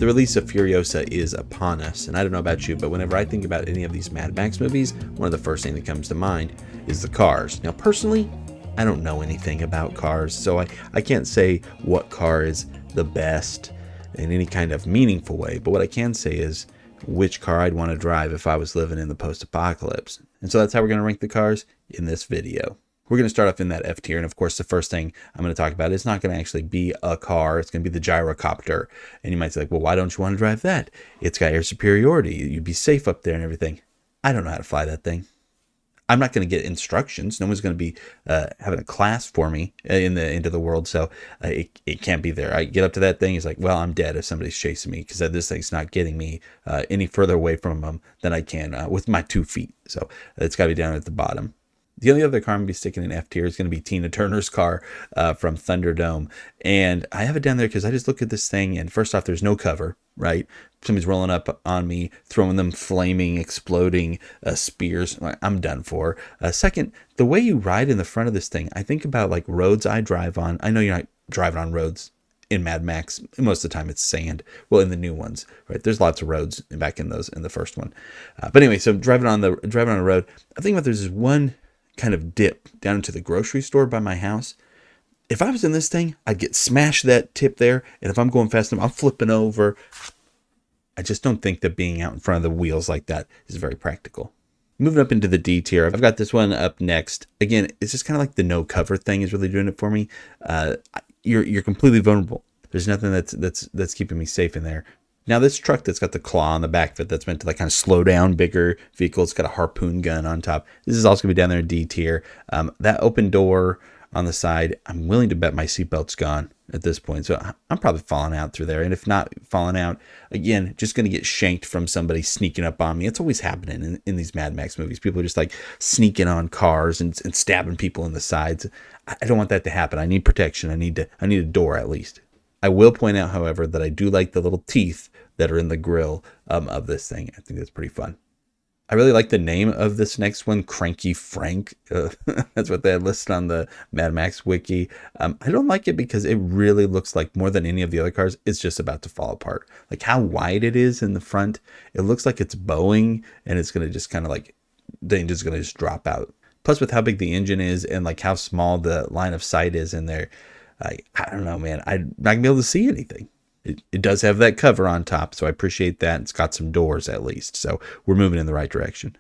The release of Furiosa is upon us, and I don't know about you, but whenever I think about any of these Mad Max movies, one of the first things that comes to mind is the cars. Now, personally, I don't know anything about cars, so I can't say what car is the best in any kind of meaningful way, but what I can say is which car I'd want to drive if I was living in the post-apocalypse. And so that's how we're going to rank the cars in this video. We're going to start off in that F tier, and of course the first thing I'm going to talk about is not going to actually be a car, it's going to be the Gyrocopter. And you might say, like, well, why don't you want to drive that? It's got air superiority, you'd be safe up there and everything. I don't know how to fly that thing. I'm not going to get instructions. No one's going to be having a class for me in the end of the world, so it can't be there. I get up to that thing, it's like, well, I'm dead if somebody's chasing me, because this thing's not getting me any further away from them than I can with my 2 feet. So it's got to be down at the bottom. The only other car I'm going to be sticking in F tier is going to be Tina Turner's car from Thunderdome. And I have it down there because I just look at this thing, and first off, there's no cover, right? Somebody's rolling up on me, throwing them flaming, exploding spears. I'm done for. Second, the way you ride in the front of this thing, I think about like roads I drive on. I know you're not driving on roads in Mad Max. Most of the time it's sand. Well, in the new ones, right? There's lots of roads back in those, in the first one. But anyway, so driving on a road, I think about there's this one kind of dip down into the grocery store by my house. If I was in this thing, I'd get smashed that tip there, and if I'm going fast enough, I'm flipping over. I just don't think that being out in front of the wheels like that is very practical. Moving up into the D tier, I've got this one up next. Again, it's just kind of like the no cover thing is really doing it for me. You're completely vulnerable. There's nothing that's keeping me safe in there. Now this truck that's got the claw on the back of it, that's meant to like kind of slow down bigger vehicles, it's got a harpoon gun on top. This is also going to be down there in D tier. That open door on the side, I'm willing to bet my seatbelt's gone at this point. So I'm probably falling out through there. And if not falling out, again, just going to get shanked from somebody sneaking up on me. It's always happening in these Mad Max movies. People are just like sneaking on cars and stabbing people in the sides. I don't want that to happen. I need protection. I need a door at least. I will point out, however, that I do like the little teeth that are in the grill of this thing. I think that's pretty fun. I really like the name of this next one, Cranky Frank. That's what they had listed on the Mad Max wiki. I don't like it because it really looks like, more than any of the other cars, it's just about to fall apart. Like how wide it is in the front, it looks like it's bowing, and it's going to just kind of like, the engine's going to just drop out. Plus with how big the engine is and like how small the line of sight is in there, I don't know, man. I'm not going to be able to see anything. It does have that cover on top, so I appreciate that. It's got some doors at least, so we're moving in the right direction.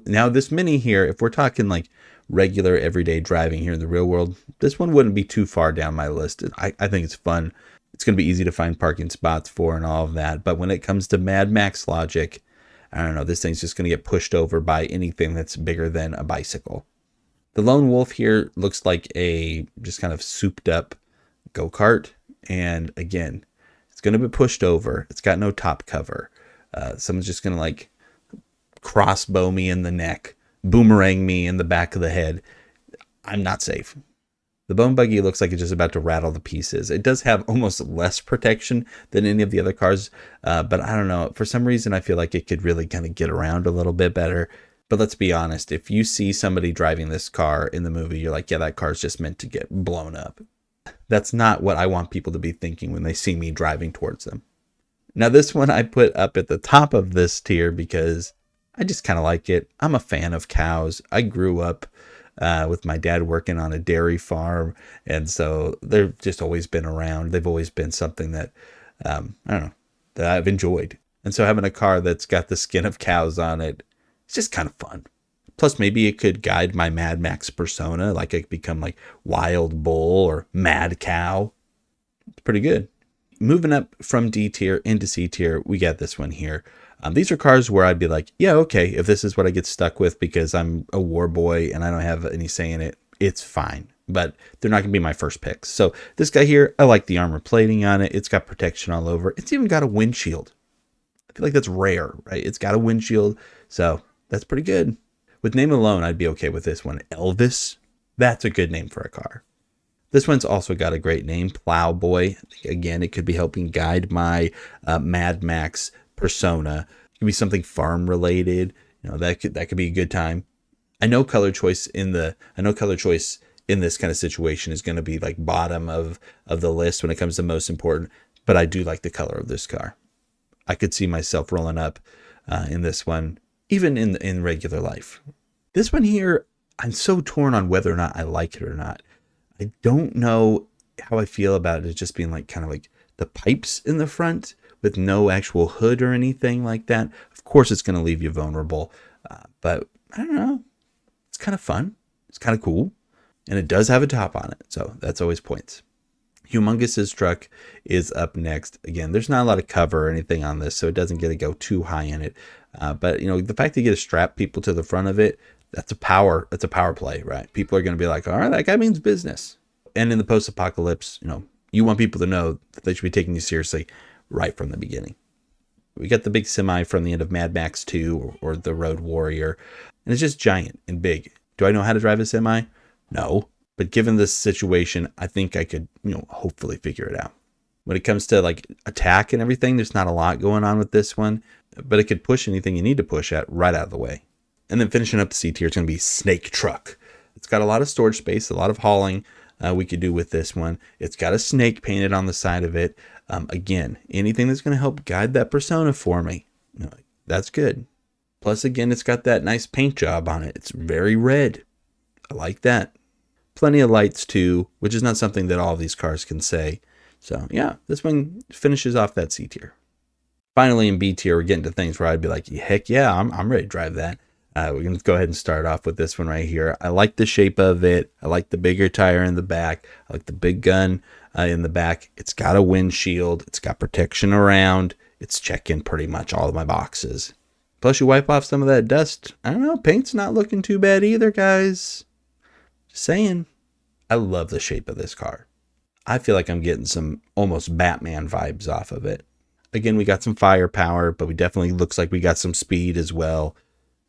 Now this Mini here, if we're talking like regular everyday driving here in the real world, this one wouldn't be too far down my list. I think it's fun. It's going to be easy to find parking spots for and all of that. But when it comes to Mad Max logic, I don't know, this thing's just going to get pushed over by anything that's bigger than a bicycle. The Lone Wolf here looks like a just kind of souped up go-kart, and again, it's going to be pushed over. It's got no top cover. Someone's just going to like crossbow me in the neck, boomerang me in the back of the head. I'm not safe. The Bone Buggy looks like it's just about to rattle the pieces. It does have almost less protection than any of the other cars, but I don't know. For some reason, I feel like it could really kind of get around a little bit better. But let's be honest. If you see somebody driving this car in the movie, you're like, yeah, that car's just meant to get blown up. That's not what I want people to be thinking when they see me driving towards them. Now this one I put up at the top of this tier because I just kind of like it. I'm a fan of cows. I grew up with my dad working on a dairy farm, and so they've just always been around. They've always been something that, I don't know, that I've enjoyed. And so having a car that's got the skin of cows on it, it's just kind of fun. Plus, maybe it could guide my Mad Max persona, like I could become like Wild Bull or Mad Cow. It's pretty good. Moving up from D tier into C tier, we got this one here. These are cars where I'd be like, yeah, okay, if this is what I get stuck with because I'm a war boy and I don't have any say in it, it's fine. But they're not going to be my first picks. So this guy here, I like the armor plating on it. It's got protection all over. It's even got a windshield. I feel like that's rare, right? It's got a windshield, so that's pretty good. With name alone, I'd be okay with this one. Elvis, that's a good name for a car. This one's also got a great name, Ploughboy. Again, it could be helping guide my Mad Max persona. It could be something farm related. You know, that could be a good time. I know color choice in this kind of situation is going to be like bottom of the list when it comes to most important, but I do like the color of this car. I could see myself rolling up in this one, even in regular life. This one here, I'm so torn on whether or not I like it or not. I don't know how I feel about it just being like kind of like the pipes in the front with no actual hood or anything like that. Of course, it's going to leave you vulnerable, but I don't know. It's kind of fun. It's kind of cool. And it does have a top on it, so that's always points. Humungus Truck is up next. Again, there's not a lot of cover or anything on this, so it doesn't get to go too high in it. But you know, the fact that you get to strap people to the front of it, that's a power play, right? People are going to be like, all right, that guy means business. And in the post-apocalypse, you know, you want people to know that they should be taking you seriously right from the beginning. We got the big semi from the end of Mad Max 2 or the Road Warrior, and it's just giant and big. Do I know how to drive a semi? No. But given this situation, I think I could, you know, hopefully figure it out. When it comes to like attack and everything, there's not a lot going on with this one, but it could push anything you need to push at right out of the way. And then finishing up the C tier, it's going to be Snake Truck. It's got a lot of storage space, a lot of hauling we could do with this one. It's got a snake painted on the side of it. Again, anything that's going to help guide that persona for me, you know, that's good. Plus, again, it's got that nice paint job on it. It's very red. I like that. Plenty of lights too, which is not something that all of these cars can say. So yeah, this one finishes off that C tier. Finally, in B tier, we're getting to things where I'd be like, heck yeah, I'm ready to drive that. We're going to go ahead and start off with this one right here. I like the shape of it. I like the bigger tire in the back. I like the big gun in the back. It's got a windshield. It's got protection around. It's checking pretty much all of my boxes. Plus, you wipe off some of that dust. I don't know, paint's not looking too bad either, guys. Just saying. I love the shape of this car. I feel like I'm getting some almost Batman vibes off of it. Again, we got some firepower, but we definitely looks like we got some speed as well.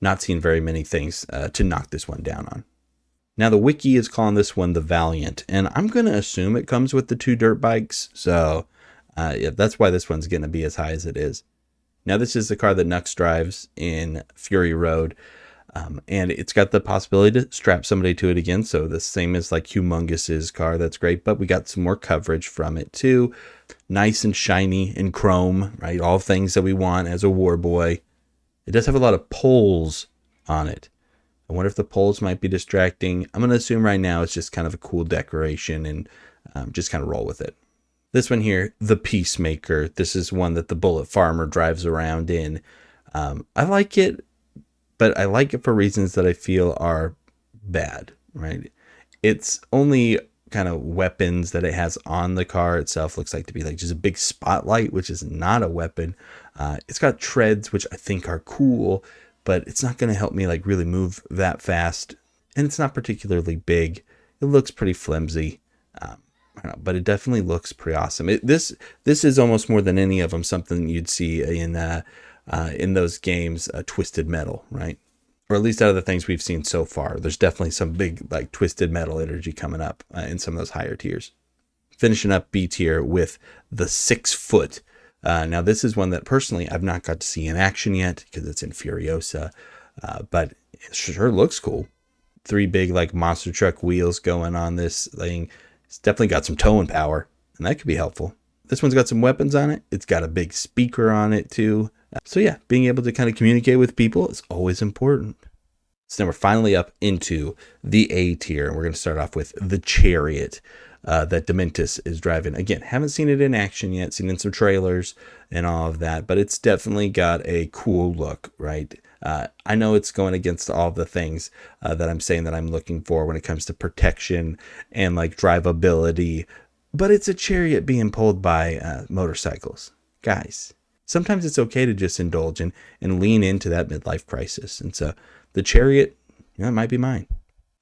Not seeing very many things to knock this one down on. Now, the wiki is calling this one the Valiant, and I'm going to assume it comes with the 2 dirt bikes, so yeah, that's why this one's going to be as high as it is. Now, this is the car that Nux drives in Fury Road, and it's got the possibility to strap somebody to it again, so the same as like Humungus's car. That's great, but we got some more coverage from it too. Nice and shiny and chrome, right? All things that we want as a war boy. It does have a lot of poles on it. I wonder if the poles might be distracting. I'm going to assume right now it's just kind of a cool decoration and just kind of roll with it. This one here, the Peacemaker. This is one that the Bullet Farmer drives around in. I like it, but I like it for reasons that I feel are bad, right? It's only kind of weapons that it has on the car itself. Looks like to be like just a big spotlight, which is not a weapon. It's got treads, which I think are cool, but it's not going to help me like really move that fast. And it's not particularly big. It looks pretty flimsy, I don't know, but it definitely looks pretty awesome. This is almost more than any of them something you'd see in those games, Twisted Metal, right? Or at least out of the things we've seen so far. There's definitely some big like Twisted Metal energy coming up in some of those higher tiers. Finishing up B tier with the 6-foot. Now, this is one that personally I've not got to see in action yet because it's in Furiosa, but it sure looks cool. 3 big like monster truck wheels going on this thing. It's definitely got some towing power, and that could be helpful. This one's got some weapons on it. It's got a big speaker on it too. So yeah, being able to kind of communicate with people is always important. So now we're finally up into the A tier, and we're going to start off with the Chariot. That Dementus is driving. Again, haven't seen it in action yet, seen in some trailers and all of that, but it's definitely got a cool look, right? I know it's going against all the things that I'm saying that I'm looking for when it comes to protection and like drivability, but it's a Chariot being pulled by motorcycles. Guys, sometimes it's okay to just indulge and lean into that midlife crisis. And so the Chariot, it might be mine.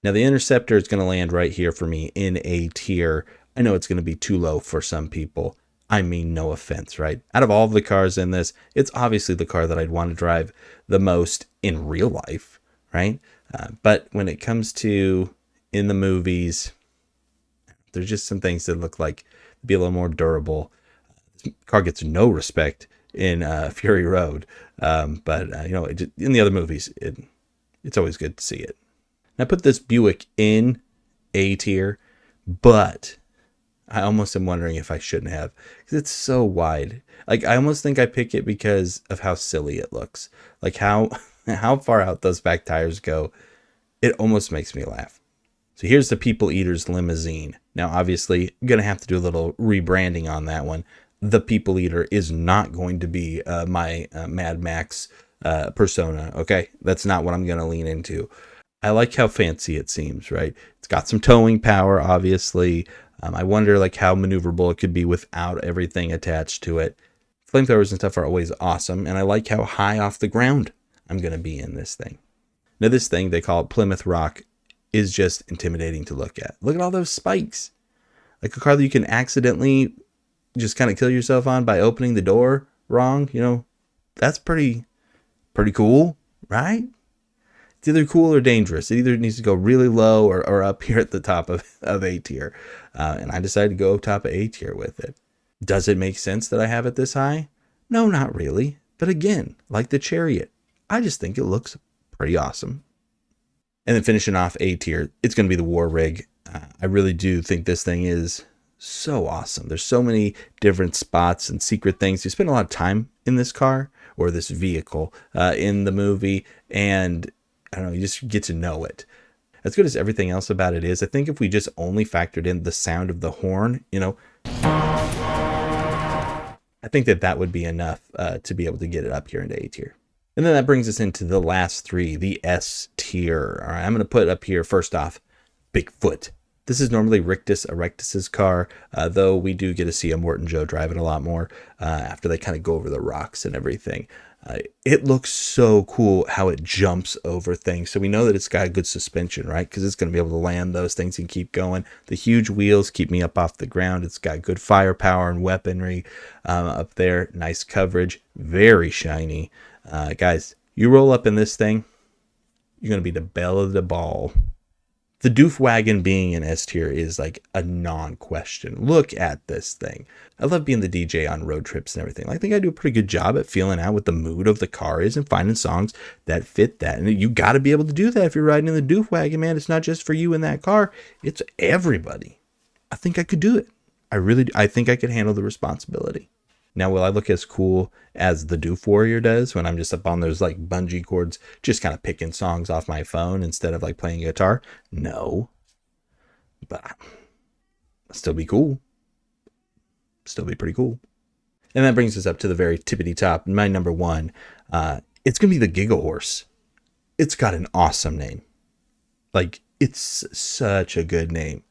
Now, the Interceptor is going to land right here for me in A tier. I know it's going to be too low for some people. I mean, no offense, right? Out of all the cars in this, it's obviously the car that I'd want to drive the most in real life, right? But when it comes to in the movies, there's just some things that look like be a little more durable. This car gets no respect in Fury Road, but in the other movies, it's always good to see it. Now, I put this Buick in A tier, but I almost am wondering if I shouldn't have, because it's so wide. Like, I almost think I pick it because of how silly it looks. Like how far out those back tires go. It almost makes me laugh. So here's the People Eater's Limousine. Now, obviously, I'm going to have to do a little rebranding on that one. The People Eater is not going to be my Mad Max persona, okay? That's not what I'm going to lean into. I like how fancy it seems, right? It's got some towing power, obviously. I wonder like how maneuverable it could be without everything attached to it. Flamethrowers and stuff are always awesome, and I like how high off the ground I'm going to be in this thing. Now, this thing, they call it Plymouth Rock, is just intimidating to look at. Look at all those spikes. Like a car that you can accidentally just kind of kill yourself on by opening the door wrong, you know, that's pretty cool, right? It's either cool or dangerous. It either needs to go really low or up here at the top of A tier. And I decided to go top of A tier with it. Does it make sense that I have it this high? No, not really. But again, like the Chariot, I just think it looks pretty awesome. And then finishing off A tier, it's going to be the War Rig. I really do think this thing is so awesome. There's so many different spots and secret things. You spend a lot of time in this car or this vehicle in the movie, and I don't know, you just get to know it. As good as everything else about it is, I think if we just only factored in the sound of the horn, you know, I think that would be enough to be able to get it up here into A tier. And then that brings us into the last three, the S tier. All right, I'm going to put up here, first off, BigFoot. This is normally Rictus Erectus's car, though we do get to see Immortan Joe drive it a lot more after they kind of go over the rocks and everything. It looks so cool how it jumps over things. So we know that it's got good suspension, right? Because it's going to be able to land those things and keep going. The huge wheels keep me up off the ground. It's got good firepower and weaponry up there. Nice coverage. Very shiny. Guys, you roll up in this thing, you're going to be the belle of the ball. The Doof Wagon being an S tier is like a non-question. Look at this thing. I love being the DJ on road trips and everything. I think I do a pretty good job at feeling out what the mood of the car is and finding songs that fit that. And you got to be able to do that if you're riding in the Doof Wagon, man. It's not just for you in that car. It's everybody. I think I could do it. I think I could handle the responsibility. Now, will I look as cool as the Doof Warrior does when I'm just up on those like bungee cords, just kind of picking songs off my phone instead of like playing a guitar? No. But I'll still be cool. Still be pretty cool. And that brings us up to the very tippity top. My number one, it's going to be the Gigahorse. It's got an awesome name. Like, it's such a good name.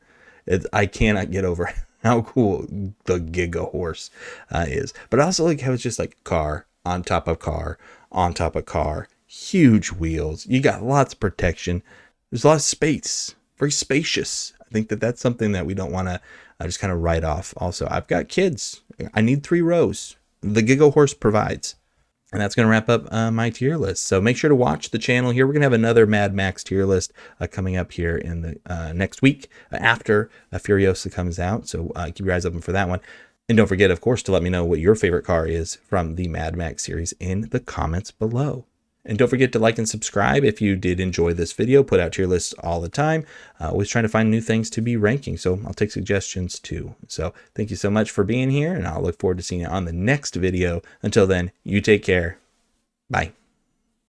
I cannot get over how cool the Gigahorse is. But I also like how it's just like car on top of car on top of car. Huge wheels. You got lots of protection. There's a lot of space. Very spacious. I think that's something that we don't want to just kind of write off. Also, I've got kids. I need 3 rows. The Gigahorse provides. And that's going to wrap up my tier list. So make sure to watch the channel here. We're going to have another Mad Max tier list coming up here in the next week after Furiosa comes out. So keep your eyes open for that one. And don't forget, of course, to let me know what your favorite car is from the Mad Max series in the comments below. And don't forget to like and subscribe if you did enjoy this video. Put out tier lists all the time. Always trying to find new things to be ranking. So I'll take suggestions too. So thank you so much for being here, and I'll look forward to seeing you on the next video. Until then, you take care. Bye.